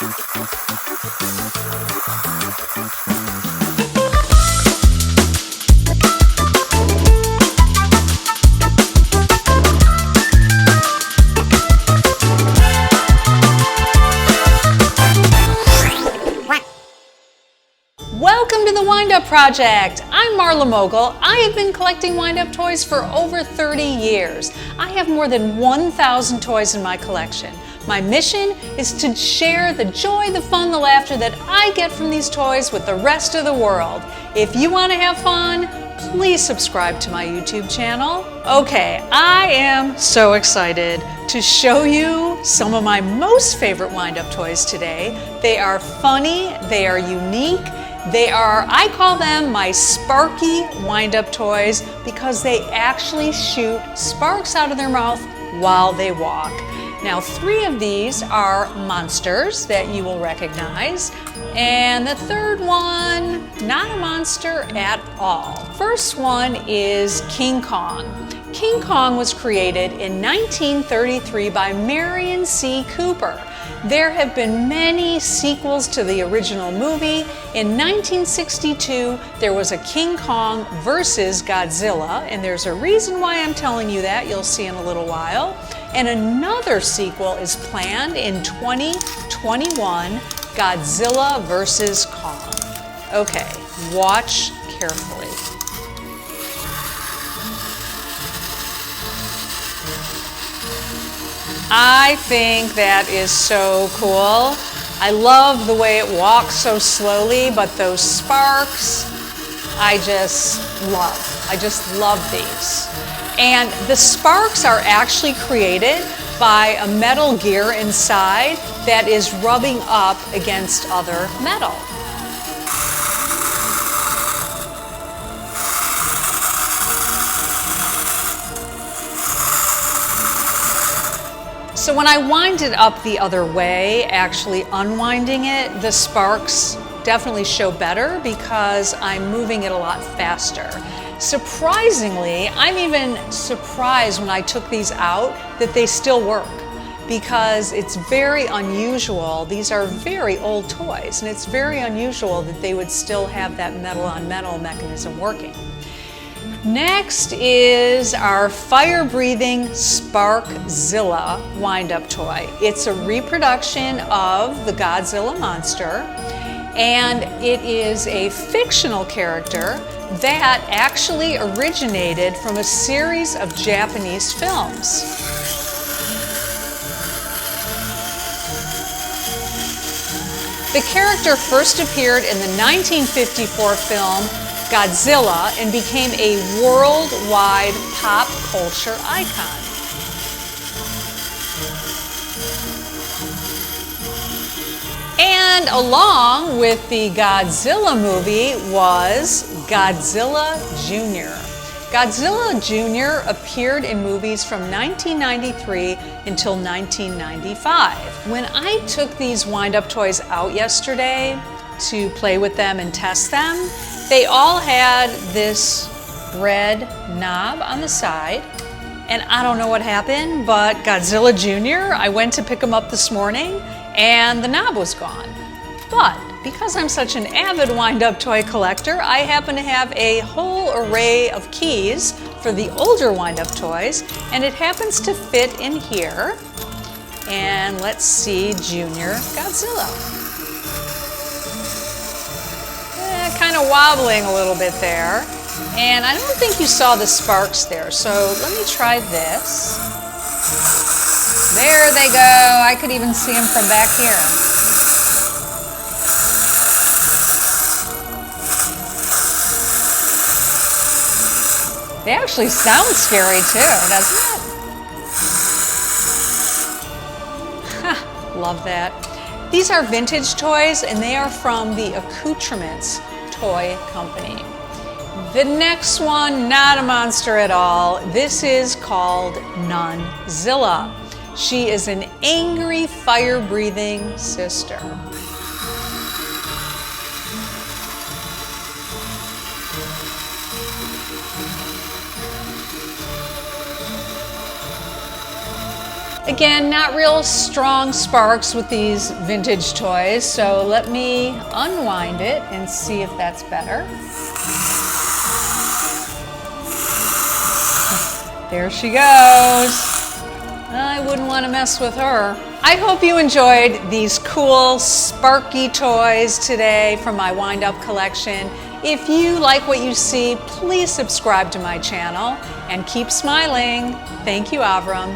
Welcome to the Windup Project. I'm Marla Mogul. I have been collecting Windup toys for over 30 years. I have more than 1,000 toys in my collection. My mission is to share the joy, the fun, the laughter that I get from these toys with the rest of the world. If you want to have fun, please subscribe to my YouTube channel. Okay, I am so excited to show you some of my most favorite Windup toys today. They are funny, they are unique. I call them my Sparky Windup toys because they actually shoot sparks out of their mouth while they walk. Now, 3 of these are monsters that you will recognize, and the third one, not a monster at all. First one is King Kong. King Kong was created in 1933 by Merian C. There have been many sequels to the original movie. In 1962, there was a King Kong versus Godzilla, and there's a reason why I'm telling you that. You'll see in a little while. And another sequel is planned in 2021, Godzilla versus Kong. Okay, watch carefully. I think that is so cool. I love the way it walks so slowly, but those sparks, I just love these. And the sparks are actually created by a metal gear inside that is rubbing up against other metal. So when I wind it up the other way, actually unwinding it, the sparks definitely show better because I'm moving it a lot faster. Surprisingly, I'm even surprised when I took these out that they still work because it's very unusual. These are very old toys, and it's very unusual that they would still have that metal on metal mechanism working. Next is our fire-breathing Spark Zilla wind-up toy. It's a reproduction of the Godzilla monster, and it is a fictional character that actually originated from a series of Japanese films. The character first appeared in the 1954 film Godzilla and became a worldwide pop culture icon. And along with the Godzilla movie was Godzilla Jr. Godzilla Jr. appeared in movies from 1993 until 1995. When I took these wind-up toys out yesterday to play with them and test them, they all had this red knob on the side, and I don't know what happened, but Godzilla Jr., I went to pick him up this morning, and the knob was gone. But because I'm such an avid wind-up toy collector, I happen to have a whole array of keys for the older wind-up toys, and it happens to fit in here. And let's see Junior Godzilla. Kind of wobbling a little bit there, and I don't think you saw the sparks there, so let me try this. There they go. I could even see them from back here. They actually sound scary too, doesn't it? Ha, love that. These are vintage toys, and they are from the Accoutrements Toy Company. The next one, not a monster at all. This is called NunZilla. She is an angry, fire-breathing sister. Again, not real strong sparks with these vintage toys, so let me unwind it and see if that's better. There she goes. I wouldn't want to mess with her. I hope you enjoyed these cool Sparky toys today from my wind-up collection. If you like what you see, please subscribe to my channel and keep smiling. Thank you, Avram.